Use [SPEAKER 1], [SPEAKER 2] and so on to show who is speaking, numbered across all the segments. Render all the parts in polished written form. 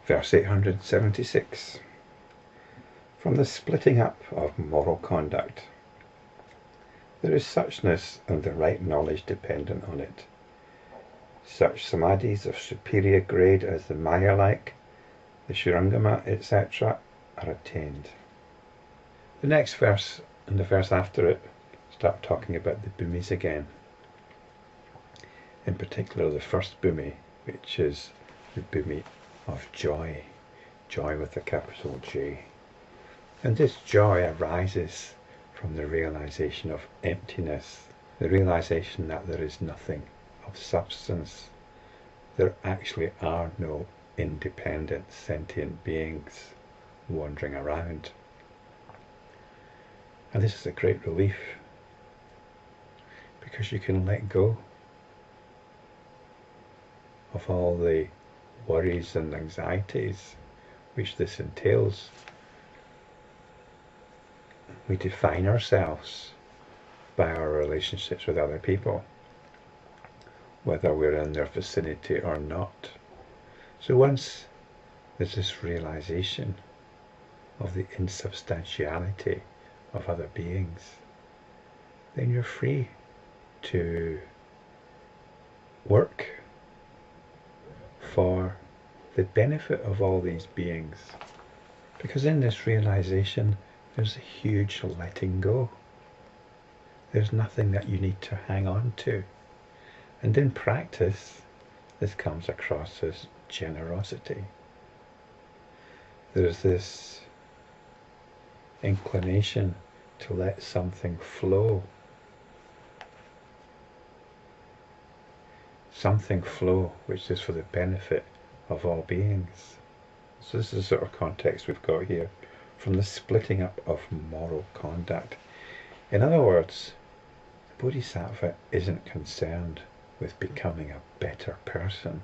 [SPEAKER 1] Verse 876. From the splitting up of moral conduct, there is suchness and the right knowledge dependent on it. Such samadhis of superior grade as the Maya-like, the Surangama, etc. are attained. The next verse and the verse after it start talking about the bhumis again. In particular the first bhumi, which is the bhumi of joy. Joy with a capital J. And this joy arises from the realization of emptiness, the realization that there is nothing of substance. There actually are no independent sentient beings wandering around. And this is a great relief, because you can let go of all the worries and anxieties which this entails. We define ourselves by our relationships with other people, whether we're in their vicinity or not. So once there's this realization of the insubstantiality of other beings, then you're free to work for the benefit of all these beings. Because in this realization there's a huge letting go. There's nothing that you need to hang on to. And in practice, this comes across as generosity. There's this inclination to let something flow. Something flow which is for the benefit of all beings. So this is the sort of context we've got here, from the splitting up of moral conduct. In other words, the Bodhisattva isn't concerned with becoming a better person.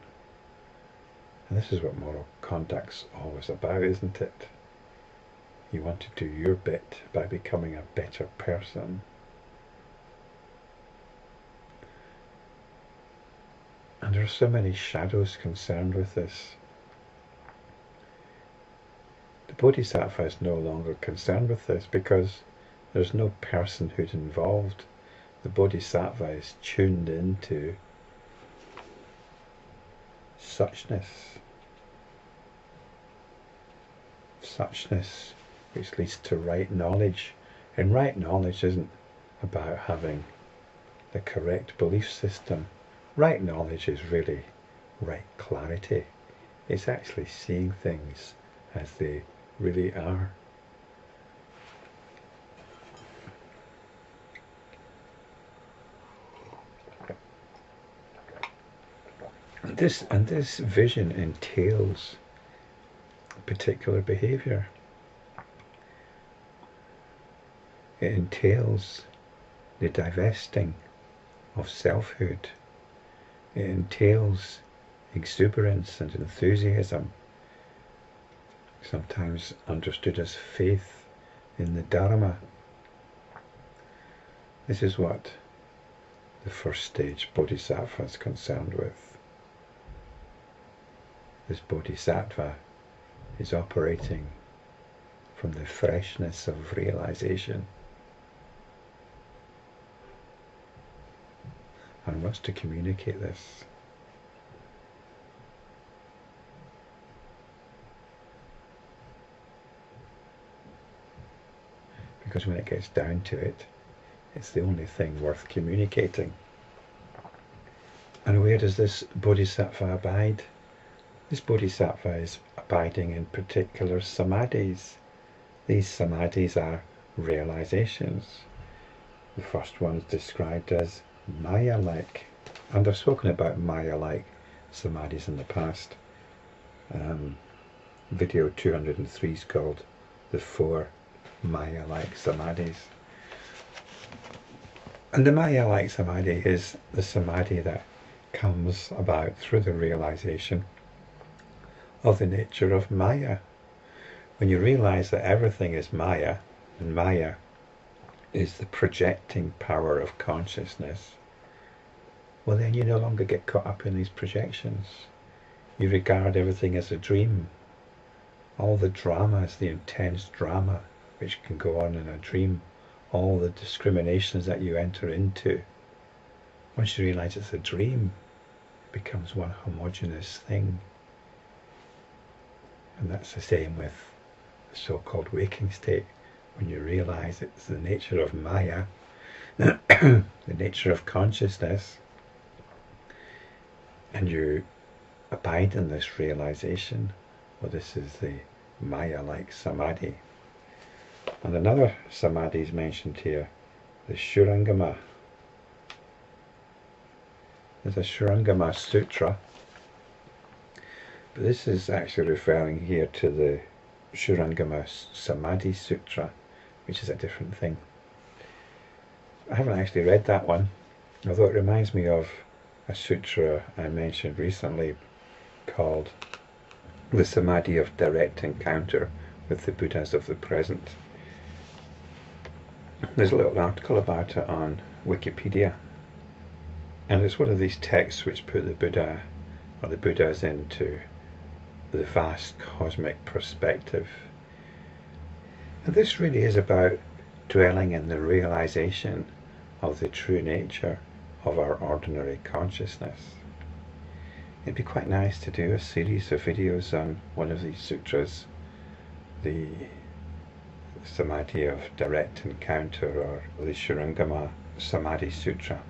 [SPEAKER 1] And this is what moral conduct's always about, isn't it? You want to do your bit by becoming a better person. And there are so many shadows concerned with this. The Bodhisattva is no longer concerned with this because there's no personhood involved. The Bodhisattva is tuned into suchness. Suchness which leads to right knowledge. And right knowledge isn't about having the correct belief system. Right knowledge is really right clarity. It's actually seeing things as they really are. And this vision entails particular behavior. It entails the divesting of selfhood. It entails exuberance and enthusiasm, sometimes understood as faith in the Dharma. This is what the first stage Bodhisattva is concerned with. This Bodhisattva is operating from the freshness of realization and wants to communicate this. Because when it gets down to it, it's the only thing worth communicating. And where does this Bodhisattva abide? This Bodhisattva is abiding in particular Samadhis. These Samadhis are realizations. The first one is described as Maya-like. And I've spoken about Maya-like Samadhis in the past. Video 203 is called The 4 Maya-like Samadhis. And the Maya-like Samadhi is the Samadhi that comes about through the realization of the nature of Maya. When you realize that everything is Maya, and Maya is the projecting power of consciousness, well then you no longer get caught up in these projections. You regard everything as a dream. all the dramas, the intense drama which can go on in a dream, all the discriminations that you enter into, once you realize it's a dream, it becomes one homogeneous thing. And that's the same with the so-called waking state. When you realize it's the nature of Maya, the nature of consciousness, and you abide in this realization, well, this is the Maya-like Samadhi. And another Samadhi is mentioned here, the Surangama. There's a Surangama Sutra, but this is actually referring here to the Surangama Samadhi Sutra, which is a different thing. I haven't actually read that one, although it reminds me of a sutra I mentioned recently called the Samadhi of Direct Encounter with the Buddhas of the Present. There's a little article about it on Wikipedia, and it's one of these texts which put the Buddha or the Buddhas into the vast cosmic perspective. And this really is about dwelling in the realization of the true nature of our ordinary consciousness. It'd be quite nice to do a series of videos on one of these sutras, the Samadhi of Direct Encounter or the Surangama Samadhi Sutra.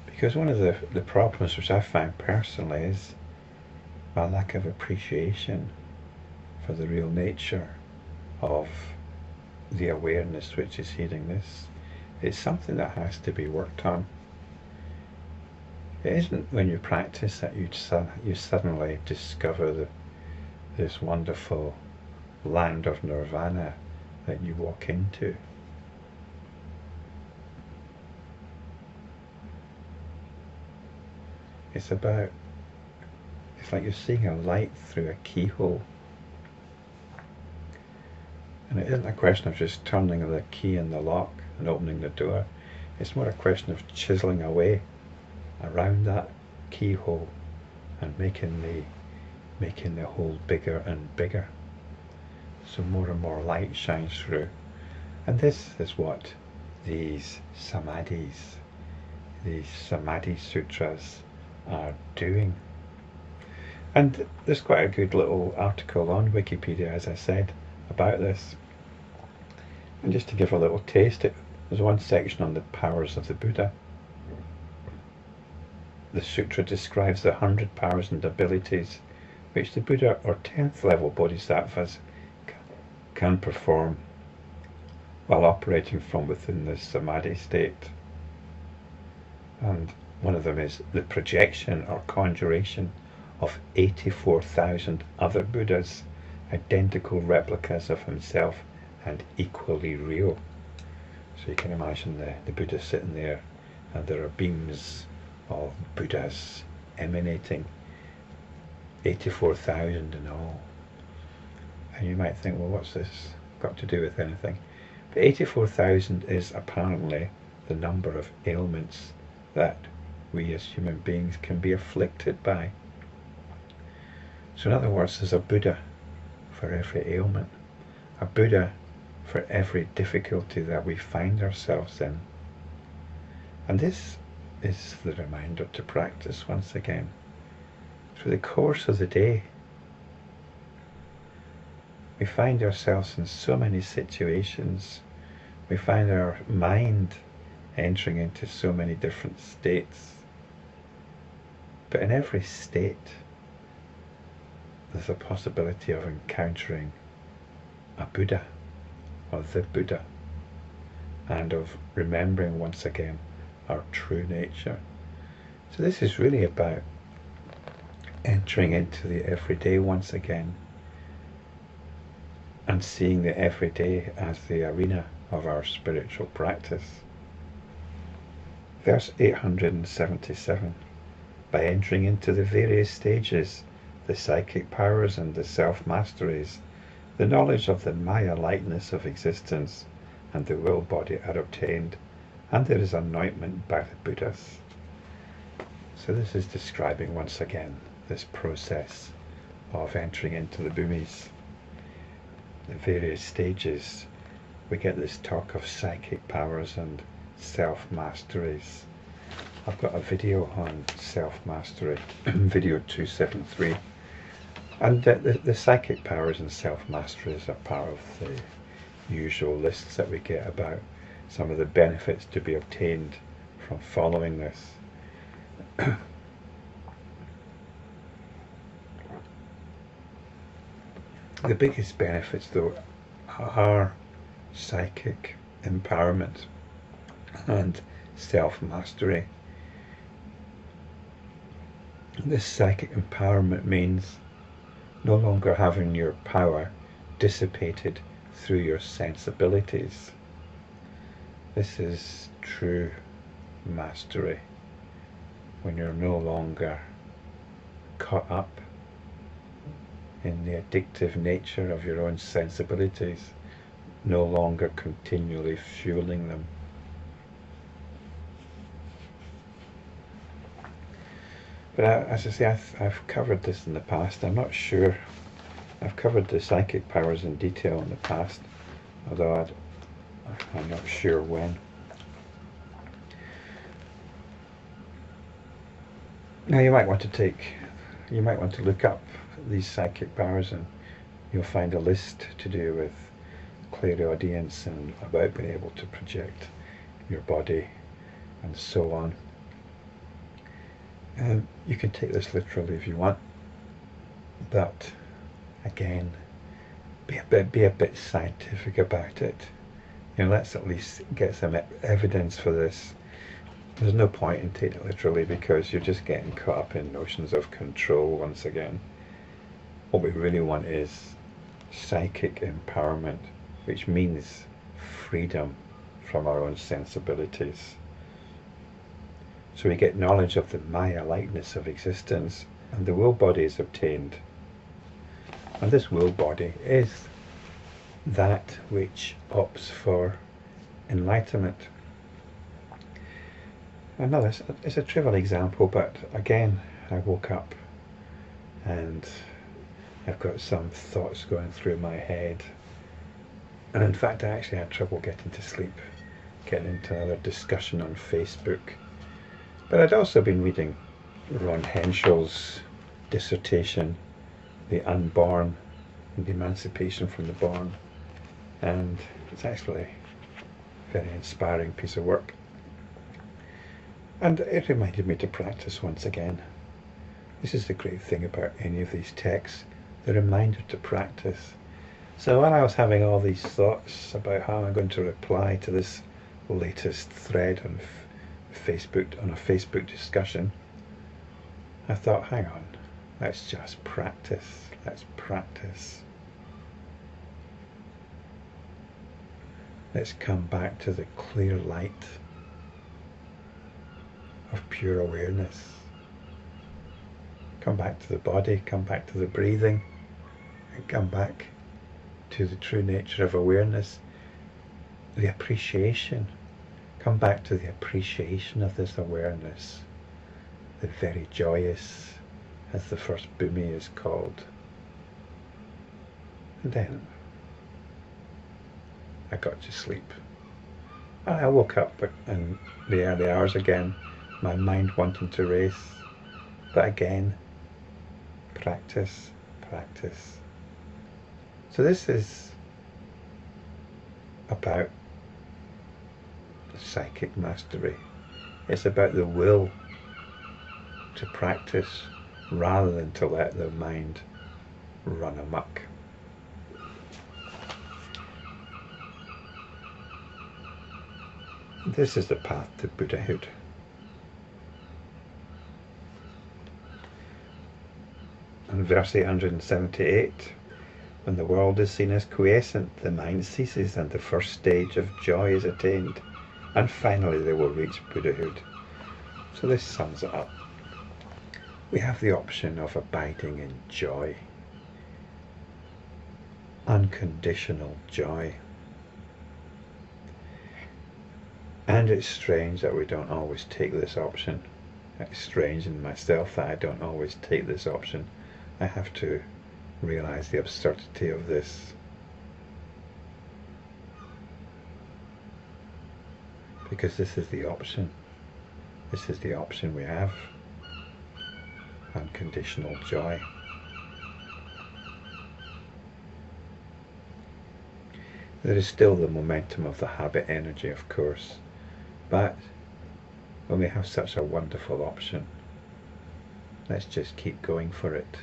[SPEAKER 1] Because one of the problems which I find personally is my lack of appreciation for the real nature of the awareness which is hearing this. It's something that has to be worked on. It isn't when you practice that you suddenly discover this wonderful land of nirvana that you walk into. It's like you're seeing a light through a keyhole. And it isn't a question of just turning the key in the lock and opening the door. It's more a question of chiseling away around that keyhole and making the hole bigger and bigger, so more and more light shines through. And this is what these Samadhis, these Samadhi Sutras are doing. And there's quite a good little article on Wikipedia, as I said, about this. And just to give a little taste, there's one section on the powers of the Buddha. The sutra describes the 100 powers and abilities which the Buddha or 10th level bodhisattvas can perform while operating from within the Samadhi state. And one of them is the projection or conjuration of 84,000 other Buddhas, identical replicas of himself and equally real. So you can imagine the Buddha sitting there, and there are beams of Buddhas emanating, 84,000 in all. And you might think, well, what's this got to do with anything? But 84,000 is apparently the number of ailments that we as human beings can be afflicted by. So in other words, there's a Buddha for every ailment, a Buddha for every difficulty that we find ourselves in. And this is the reminder to practice once again. Through the course of the day, we find ourselves in so many situations. We find our mind entering into so many different states. But in every state, there's a possibility of encountering a Buddha, or the Buddha, and of remembering once again our true nature. So this is really about entering into the everyday once again, and seeing the everyday as the arena of our spiritual practice. Verse 877. By entering into the various stages, the psychic powers and the self-masteries, the knowledge of the Maya lightness of existence and the will body are obtained, and there is anointment by the Buddhas. So this is describing once again this process of entering into the bhumis, the various stages. We get this talk of psychic powers and self-masteries. I've got a video on self-mastery, video 273, and the psychic powers and self-masteries are part of the usual lists that we get about some of the benefits to be obtained from following this. The biggest benefits, though, are psychic empowerment and self-mastery. This psychic empowerment means no longer having your power dissipated through your sensibilities. This is true mastery, when you're no longer caught up in the addictive nature of your own sensibilities, no longer continually fueling them. But as I say, I've covered this in the past. I'm not sure. I've covered the psychic powers in detail in the past, although I'm not sure when. Now you might want to look up these psychic powers, and you'll find a list to do with clairaudience and about being able to project your body and so on. You can take this literally if you want, but again, be a bit scientific about it. Let's at least get some evidence for this. There's no point in taking it literally, because you're just getting caught up in notions of control once again. What we really want is psychic empowerment, which means freedom from our own sensibilities. So we get knowledge of the Maya-likeness of existence, and the will body is obtained. And this will body is that which opts for enlightenment. I know it's a trivial example, but again, I woke up and I've got some thoughts going through my head. And in fact, I actually had trouble getting to sleep, getting into another discussion on Facebook. But I'd also been reading Ron Henschel's dissertation, The Unborn and the Emancipation from the Born. And it's actually a very inspiring piece of work. And it reminded me to practice once again. This is the great thing about any of these texts, the reminder to practice. So while I was having all these thoughts about how I'm going to reply to this latest thread on Facebook, on a Facebook discussion, I thought, hang on, let's just practice. Let's practice. Let's come back to the clear light of pure awareness. Come back to the body, come back to the breathing, and come back to the true nature of awareness, the appreciation. Come back to the appreciation of this awareness, the very joyous, as the first bhumi is called. And then I got to sleep. And I woke up in the early hours again, my mind wanting to race. But again, practice, practice. So this is about psychic mastery. It's about the will to practice rather than to let the mind run amok. This is the path to Buddhahood. In verse 878, when the world is seen as quiescent, the mind ceases and the first stage of joy is attained, and finally they will reach Buddhahood. So this sums it up. We have the option of abiding in joy, unconditional joy. And it's strange that we don't always take this option. It's strange in myself that I don't always take this option. I have to realize the absurdity of this. Because this is the option. This is the option we have. Unconditional joy. There is still the momentum of the habit energy, of course, but when we have such a wonderful option, let's just keep going for it.